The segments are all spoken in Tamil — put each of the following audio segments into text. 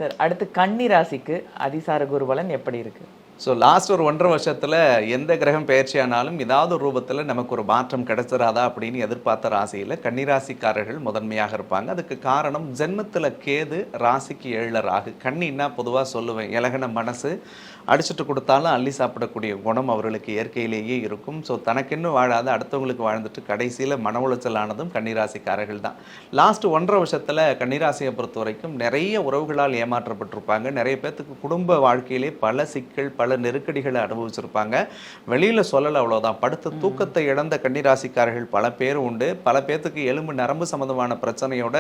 சார், அடுத்து கன்னி ராசிக்கு அதிசார குருபலன் எப்படி இருக்கு? ஸோ லாஸ்ட் ஒரு 1.5 வருஷத்தில் எந்த கிரகம் பயிற்சியானாலும் ஏதாவது ஒரு ரூபத்தில் நமக்கு ஒரு மாற்றம் கிடைச்சிடாதா அப்படின்னு எதிர்பார்த்த ராசியில் கன்னிராசிக்காரர்கள் முதன்மையாக இருப்பாங்க. அதுக்கு காரணம் ஜென்மத்தில் கேது, ராசிக்கு 7ல் ராகு. கன்னின்னா பொதுவாக சொல்லுவேன், இலகின மனசு, அடிச்சுட்டு கொடுத்தாலும் அள்ளி சாப்பிடக்கூடிய குணம் அவர்களுக்கு இயற்கையிலேயே இருக்கும். ஸோ தனக்கென்னு வாழாத அடுத்தவங்களுக்கு வாழ்ந்துட்டு கடைசியில் மன உளைச்சலானதும் கன்னிராசிக்காரர்கள் தான். லாஸ்ட் 1.5 வருஷத்தில் கன்னிராசியை பொறுத்த வரைக்கும் நிறைய உறவுகளால் ஏமாற்றப்பட்டிருப்பாங்க. நிறைய பேர்த்துக்கு குடும்ப வாழ்க்கையிலே பல சிக்கல், பல நெருக்கடிகளை அனுபவிச்சிருப்பாங்க. வெளியில் சொல்லலை, அவ்வளோதான். படுத்த தூக்கத்தை இழந்த கன்னிராசிக்காரர்கள் பல பேர் உண்டு. பல பேர்த்துக்கு எலும்பு நரம்பு சம்மந்தமான பிரச்சனையோட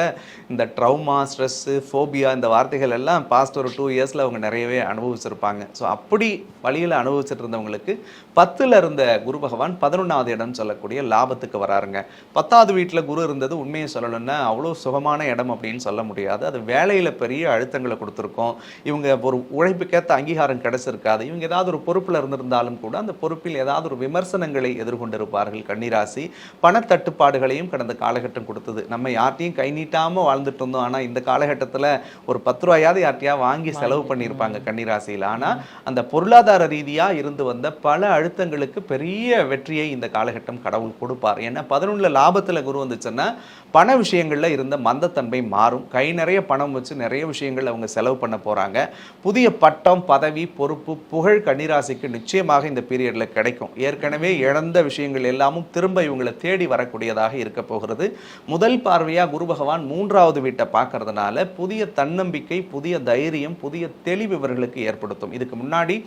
இந்த ட்ரௌமா, ஸ்ட்ரெஸ்ஸு, ஃபோபியா இந்த வார்த்தைகள் எல்லாம் பாஸ்ட் ஒரு 2 இயர்ஸில் அவங்க நிறையவே அனுபவிச்சிருப்பாங்க. ஸோ அப்படி வழியில் அனுபவிச்சுட்டு இருந்தவங்களுக்கு 10ல் இருந்த குரு பகவான் 11வது இடம் சொல்லக்கூடிய லாபத்துக்கு வராருங்க. 10வது வீட்டில் குரு இருந்தது உண்மையை சொல்லணும்னா அவ்வளோ சுகமான இடம் அப்படின்னு சொல்ல முடியாது. அது வேலையில் பெரிய அழுத்தங்களை கொடுத்துருக்கோம். இவங்க ஒரு உழைப்புக்கேற்ற அங்கீகாரம் கிடைச்சிருக்காது. இவங்க ஏதாவது ஒரு பொறுப்பில் இருந்திருந்தாலும் கூட அந்த பொறுப்பில் ஏதாவது ஒரு விமர்சனங்களை எதிர்கொண்டிருப்பார்கள். கன்னிராசி பணத்தட்டுப்பாடுகளையும் கடந்த காலகட்டம் கொடுத்தது. நம்ம யார்ட்டையும் கை நீட்டாமல் வாழ்ந்துட்டு இருந்தோம். ஆனால் இந்த காலகட்டத்தில் ஒரு 10 ரூபாயாவது யார்ட்டையா வாங்கி செலவு பண்ணியிருப்பாங்க கன்னிராசியில். ஆனால் அந்த பொருளாதார ரீதியாக இருந்து வந்த பல அழுத்தங்களுக்கு பெரிய வெற்றியை இந்த காலகட்டம் கடவுள் கொடுப்பார். ஏன்னா 11ல் லாபத்தில் குரு வந்துச்சுன்னா பண விஷயங்களில் இருந்த மந்தத்தன்மை மாறும். கை நிறைய பணம் வச்சு நிறைய விஷயங்கள் அவங்க செலவு பண்ண போகிறாங்க. புதிய பட்டம், பதவி, பொறுப்பு, புகழ் கன்னிராசிக்கு நிச்சயமாக இந்த பீரியடில் கிடைக்கும். ஏற்கனவே இழந்த விஷயங்கள் எல்லாமும் திரும்ப இவங்களை தேடி வரக்கூடியதாக இருக்க போகிறது. முதல் பார்வையாக குரு பகவான் 3வது வீட்டை பார்க்கறதுனால புதிய தன்னம்பிக்கை, புதிய தைரியம், புதிய தெளிவு இவர்களுக்கு ஏற்படுத்தும். இதுக்கு முன்னாடி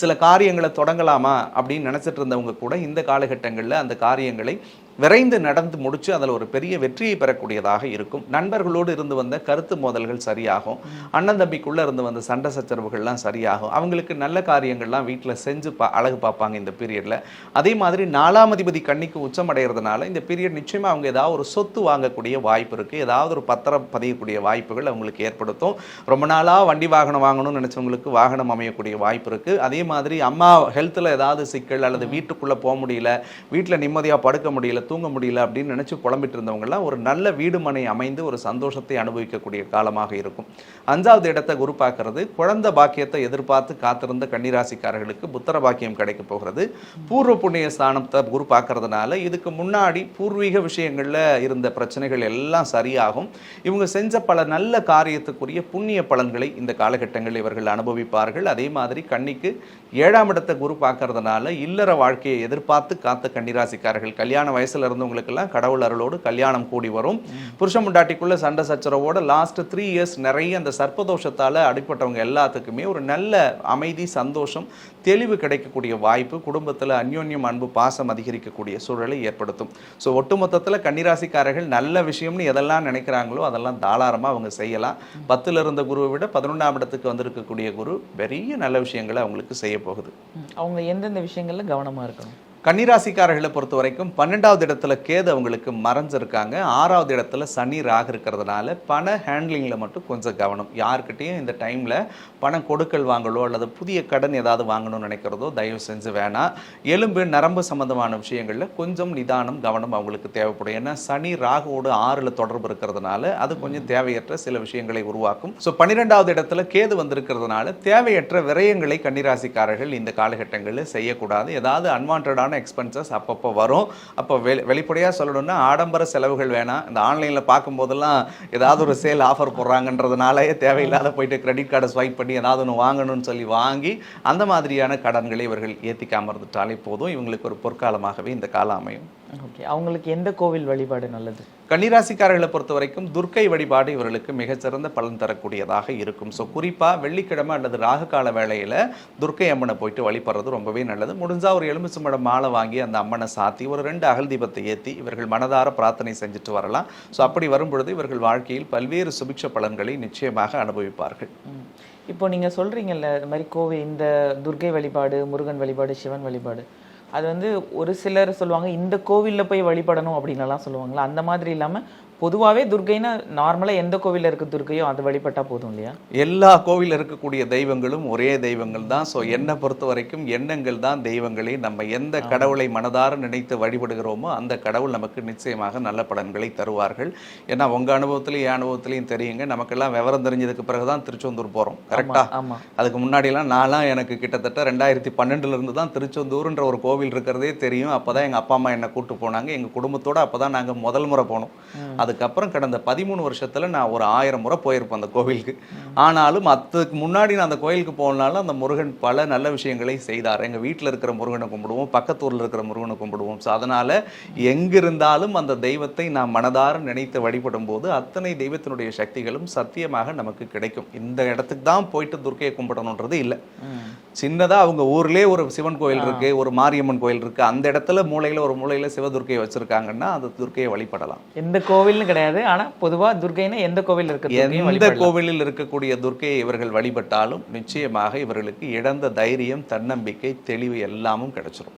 சில காரியங்களை தொடங்கலாமா அப்படின்னு நினச்சிட்டு இருந்தவங்க கூட இந்த காலகட்டங்களில் அந்த காரியங்களை விரைந்து நடந்து முடிச்சு அதில் ஒரு பெரிய வெற்றியை பெறக்கூடியதாக இருக்கும். நண்பர்களோடு இருந்து வந்த கருத்து மோதல்கள் சரியாகும். அண்ணன் தம்பிக்குள்ளே இருந்து வந்த சண்டை சச்சரவுகள்லாம் சரியாகும். அவங்களுக்கு நல்ல காரியங்கள்லாம் வீட்டில் செஞ்சு அழகு பார்ப்பாங்க இந்த பீரியடில். அதே மாதிரி 4ஆம் அதிபதி கன்னிக்கு உச்சமடைகிறதுனால இந்த பீரியட் நிச்சயமாக அவங்க ஏதாவது ஒரு சொத்து வாங்கக்கூடிய வாய்ப்பு இருக்குது. ஏதாவது ஒரு பத்திரம் பதியக்கூடிய வாய்ப்புகள் அவங்களுக்கு ஏற்படுத்தும். ரொம்ப நாளாக வண்டி வாகனம் வாங்கணும்னு நினச்சவங்களுக்கு வாகனம் அமையக்கூடிய வாய்ப்பு இருக்குது. அதே மாதிரி அம்மா ஹெல்த்தில் ஏதாவது சிக்கல் அல்லது வீட்டுக்குள்ளே போக முடியல, வீட்டில் நிம்மதியாக படுக்க முடியல, தூங்க முடியல அப்படின்னு நினச்சி புலம்பிட்டு இருந்தவங்கலாம் ஒரு நல்ல வீடு மனை அமைந்து ஒரு சந்தோஷத்தை அனுபவிக்கக்கூடிய காலமாக இருக்கும். 5வது இடத்தை குரு பார்க்கறது குழந்தை பாக்கியத்தை எதிர்பார்த்து காத்திருந்த கன்னிராசிக்காரர்களுக்கு புத்திர பாக்கியம் கிடைக்க போகிறது. பூர்வ புண்ணிய ஸ்தானத்தை குரு பார்க்கறதுனால இதுக்கு முன்னாடி பூர்வீக விஷயங்களில் இருந்த பிரச்சனைகள் எல்லாம் சரியாகும். இவங்க செஞ்ச பல நல்ல காரியத்துக்குரிய புண்ணிய பலன்களை இந்த காலகட்டங்களில் இவர்கள் அனுபவிப்பார்கள். அதே மாதிரி கன்னிக்கு 7ஆம் இடத்தை குரு பார்க்கறதுனால இல்லற வாழ்க்கையை எதிர்பார்த்து காத்த கன்னிராசிக்காரர்கள் கல்யாண வயசு இருந்தவங்களுக்கெல்லாம் கடவுள் அருளோடு கல்யாணம் கூடி வரும். புருஷன் முண்டாட்டிக்குள்ள சண்டை சச்சரவோட லாஸ்ட் 3 இயர்ஸ் நிறைய அந்த சர்ப்பதோஷத்தால் அடிப்பட்டவங்க எல்லாத்துக்குமே ஒரு நல்ல அமைதி, சந்தோஷம், தெளிவு கிடைக்கக்கூடிய வாய்ப்பு, குடும்பத்தில் அந்யோன்யம், அன்பு, பாசம் அதிகரிக்கக்கூடிய சூழலை ஏற்படுத்தும். ஸோ ஒட்டுமொத்தத்தில் கன்னிராசிக்காரர்கள் நல்ல விஷயம்னு எதெல்லாம் நினைக்கிறாங்களோ அதெல்லாம் தாராளமாக அவங்க செய்யலாம். 10ல் இருந்த குருவை விட 11ஆம் இடத்துக்கு வந்திருக்கக்கூடிய குரு பெரிய நல்ல விஷயங்களை அவங்களுக்கு செய்ய போகுது. அவங்க எந்தெந்த விஷயங்கள்ல கவனமாக இருக்கணும்? கன்னிராசிக்காரர்களை பொறுத்த வரைக்கும் 12வது இடத்துல கேது அவங்களுக்கு மறைஞ்சிருக்காங்க. 6வது இடத்துல சனி, ராகு இருக்கிறதுனால பண ஹேண்ட்லிங்கில் மட்டும் கொஞ்சம் கவனம். யாருக்கிட்டையும் இந்த டைமில் பணம் கொடுக்கல் வாங்கலோ அல்லது புதிய கடன் ஏதாவது வாங்கணும்னு நினைக்கிறதோ தயவு செஞ்சு வேணாம். எலும்பு நரம்பு சம்மந்தமான விஷயங்களில் கொஞ்சம் நிதானம், கவனம் அவங்களுக்கு தேவைப்படும். ஏன்னா சனி ராகுவோடு 6ல் தொடர்பு இருக்கிறதுனால அது கொஞ்சம் தேவையற்ற சில விஷயங்களை உருவாக்கும். ஸோ 12வது இடத்துல கேது வந்திருக்கிறதுனால தேவையற்ற விரயங்களை கன்னிராசிக்காரர்கள் இந்த காலகட்டங்களில் செய்யக்கூடாது. ஏதாவது அன்வான்டான எக்ஸ்பென்சஸ் அப்பப்போ வரும். அப்போ வெளிப்படையாக சொல்லணும்னா ஆடம்பர செலவுகள் வேணாம். இந்த ஆன்லைனில் பார்க்கும்போதெல்லாம் ஏதாவது ஒரு சேல் ஆஃபர் போடுறாங்கன்றதுனாலே தேவையில்லாத போயிட்டு கிரெடிட் கார்டை ஸ்வைப் பண்ணி ஏதாவது ஒன்று வாங்கணும்னு சொல்லி வாங்கி அந்த மாதிரியான கடன்களை இவர்கள் ஏற்றிக்காம இருந்துட்டாலே போதும். இவங்களுக்கு ஒரு பொற்காலமாகவே இந்த காலம் அமையும். ஓகே, அவங்களுக்கு எந்த கோவில் வழிபாடு நல்லது? கன்னிராசிக்காரர்களை பொறுத்த வரைக்கும் துர்க்கை வழிபாடு இவர்களுக்கு மிகச்சிறந்த பலன் தரக்கூடியதாக இருக்கும். ஸோ குறிப்பாக வெள்ளிக்கிழமை அல்லது ராகு கால வேளையில் துர்க்கை அம்மனை போயிட்டு வழிபடுறது ரொம்பவே நல்லது. முடிஞ்சால் ஒரு எலுமிச்சம்பழம் மாலை வாங்கி அந்த அம்மனை சாத்தி ஒரு 2 அகல் தீபத்தை ஏற்றி இவர்கள் மனதார பிரார்த்தனை செஞ்சுட்டு வரலாம். ஸோ அப்படி வரும்பொழுது இவர்கள் வாழ்க்கையில் பல்வேறு சுபிட்ச பலன்களை நிச்சயமாக அனுபவிப்பார்கள். இப்போ நீங்கள் சொல்கிறீங்கல்ல இந்த மாதிரி கோவில், இந்த துர்க்கை வழிபாடு, முருகன் வழிபாடு, சிவன் வழிபாடு, அது வந்து ஒரு சிலர் சொல்லுவாங்க இந்த கோவிலில் போய் வழிபடணும் அப்படின்னலாம் சொல்லுவாங்களா? அந்த மாதிரி இல்லாமல் பொதுவாவே துர்க்கைன்னா நார்மலா எந்த கோவில்ல இருக்க துர்க்கையோ அது வழிபட்டா போதும் இல்லையா? எல்லா கோவில்ல இருக்கக்கூடிய தெய்வங்களும் ஒரே தெய்வங்கள் தான். ஸோ என்னை பொறுத்த வரைக்கும் எண்ணங்கள் தான் தெய்வங்களே. நம்ம எந்த கடவுளை மனதார நினைத்து வழிபடுகிறோமோ அந்த கடவுள் நமக்கு நிச்சயமாக நல்ல பலன்களை தருவார்கள். ஏன்னா உங்க அனுபவத்திலையும் என் அனுபவத்திலையும் தெரியுங்க, நமக்கெல்லாம் விவரம் தெரிஞ்சதுக்கு பிறகு தான் திருச்செந்தூர் போகிறோம், கரெக்டா? ஆமா. அதுக்கு முன்னாடிலாம் நான்லாம் எனக்கு கிட்டத்தட்ட 2012 இருந்து தான் திருச்செந்தூர்ன்ற ஒரு கோவில் இருக்கிறதே தெரியும். அப்போ தான் எங்கள் அப்பா அம்மா என்னை கூட்டு போனாங்க. எங்கள் குடும்பத்தோடு அப்போ தான் நாங்கள் முதல் முறை போனோம். அதுக்கப்புறம் கடந்த 13 வருஷத்தில் நான் ஒரு 1000 முறை போயிருப்பேன் அந்த கோவிலுக்கு. ஆனாலும் அதுக்கு முன்னாடி நான் அந்த கோயிலுக்கு போனாலும் அந்த முருகன் பல நல்ல விஷயங்களை செய்தார். எங்கள் வீட்டில் இருக்கிற முருகனை கும்பிடுவோம், பக்கத்தூரில் இருக்கிற முருகனை கும்பிடுவோம். ஸோ அதனால் எங்கிருந்தாலும் அந்த தெய்வத்தை நாம் மனதார நினைத்து வழிபடும் போது அத்தனை தெய்வத்தினுடைய சக்திகளும் சத்தியமாக நமக்கு கிடைக்கும். இந்த இடத்துக்கு தான் போயிட்டு துர்க்கையை கும்பிடணுன்றது இல்லை. சின்னதா அவங்க ஊர்லேயே ஒரு சிவன் கோயில் இருக்கு, ஒரு மாரியம்மன் கோயில் இருக்கு, அந்த இடத்துல ஒரு மூலையில சிவதுர்க்கையை வச்சிருக்காங்கன்னா அந்த துர்க்கையை வழிபடலாம். எந்த கோவில்னு கிடையாது, ஆனா பொதுவா துர்க்கைன்னா எந்த கோவில் இருக்கு, எந்த கோவிலில் இருக்கக்கூடிய துர்க்கையை இவர்கள் வழிபட்டாலும் நிச்சயமாக இவர்களுக்கு இழந்த தைரியம், தன்னம்பிக்கை, தெளிவு எல்லாமும் கிடைச்சிரும்.